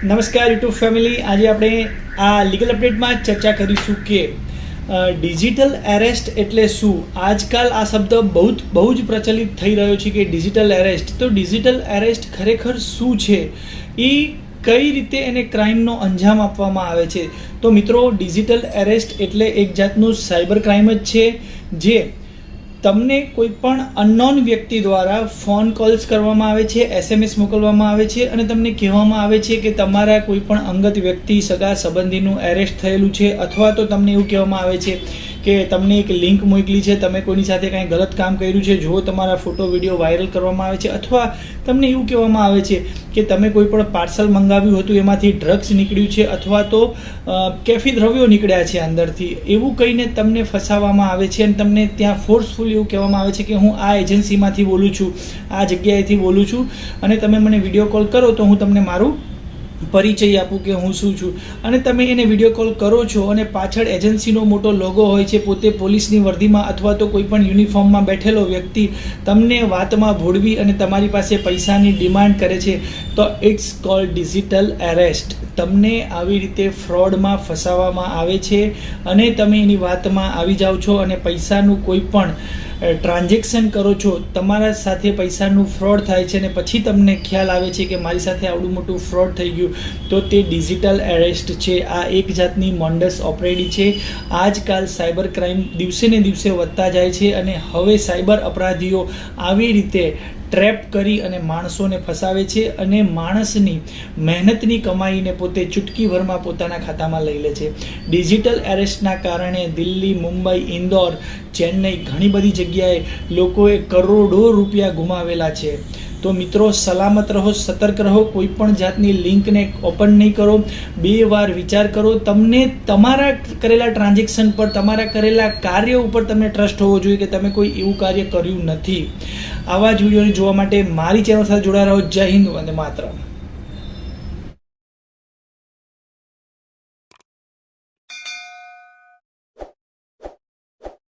નમસ્કાર YouTube family, આજે આપણે આ લીગલ અપડેટમાં ચર્ચા કરીશું કે ડિજિટલ એરેસ્ટ એટલે શું. આજકાલ આ શબ્દ બહુ જ પ્રચલિત થઈ રહ્યો છે કે ડિજિટલ એરેસ્ટ. તો ડિજિટલ એરેસ્ટ ખરેખર શું છે, એ કઈ રીતે એને ક્રાઇમનો અંજામ આપવામાં આવે છે. તો મિત્રો, ડિજિટલ એરેસ્ટ એટલે એક જાતનું સાયબર ક્રાઇમ જ છે, જે તમને કોઈ પણ અનનોન વ્યક્તિ દ્વારા ફોન કોલ્સ કરવામાં આવે છે, SMS મોકલવામાં આવે છે અને તમને કહેવામાં આવે છે કે તમારા કોઈ પણ અંગત વ્યક્તિ, સગા સંબંધીનું એરેસ્ટ થયેલું છે, અથવા તો તમને એવું કહેવામાં આવે છે કે તમને એક લિંક મોકલી છે, તમે કોઈની સાથે કાંઈ ગલત કામ કર્યું છે, જો તમારા ફોટો વિડીયો વાયરલ કરવામાં આવે છે, અથવા તમને એવું કહેવામાં આવે છે કે તમે કોઈ પણ પાર્સલ મંગાવ્યું હતું, એમાંથી ડ્રગ્સ નીકળ્યું છે, અથવા તો કેફી દ્રવ્યો નીકળ્યા છે અંદરથી, એવું કહીને તમને ફસાવવામાં આવે છે અને તમને ત્યાં ફોર્સફુલી એવું કહેવામાં આવે છે કે હું આ એજન્સીમાંથી બોલું છું, આ જગ્યાએથી બોલું છું, અને તમે મને વિડીયો કોલ કરો તો હું તમને મારું પરિચય આપું કે હું શું છું. અને તમે એને વિડીયો કોલ કરો છો અને પાછળ એજન્સીનો મોટો લોગો હોય છે, પોતે પોલીસની વર્દીમાં અથવા તો કોઈ પણ યુનિફોર્મમાં બેઠેલો વ્યક્તિ તમને વાતમાં ભોળવી અને તમારી પાસે પૈસાની ડિમાન્ડ કરે છે. તો ઇટ્સ કોલ્ડ ડિજિટલ એરેસ્ટ. તમને આવી રીતે ફ્રોડમાં ફસાવવામાં આવે છે અને તમે એની વાતમાં આવી જાઓ છો અને પૈસાનું કોઈ પણ ટ્રાન્ઝેક્શન કરો છો, તમારા સાથે પૈસાનું ફ્રોડ થાય છે અને પછી તમને ખ્યાલ આવે છે કે મારી સાથે આવડું મોટું ફ્રોડ થઈ ગયું, તો તે ડિજિટલ એરેસ્ટ છે. આ એક જાતની મોન્ડસ ઓપરેડી છે. આજકાલ સાયબર ક્રાઇમ દિવસે ને દિવસે વધતા જાય છે અને હવે સાયબર અપરાધીઓ આવી રીતે ટ્રેપ કરી અને માણસોને ફસાવે છે અને માણસની મહેનતની કમાઈને પોતે ચૂટકીભરમાં પોતાના ખાતામાં લઈ લે છે. ડિજિટલ એરેસ્ટના કારણે દિલ્હી, મુંબઈ, ઇન્દોર, ચેન્નઈ, ઘણી બધી જગ્યાએ લોકોએ કરોડો રૂપિયા ગુમાવેલા છે. તો મિત્રો, સલામત રહો, સતર્ક રહો, કોઈ પણ જાતની લિંકને ઓપન નહીં કરો, 2 વાર વિચાર કરો. તમને તમારા કરેલા ટ્રાન્ઝેક્શન પર, તમારા કરેલા કાર્ય ઉપર તમને ટ્રસ્ટ હોવો જોઈએ કે તમે કોઈ એવું કાર્ય કર્યું નથી. આવા જ વિડીયોને જોવા માટે મારી ચેનલ સાથે જોડાયા રહો. જય હિન્દ, વંદે માતરમ.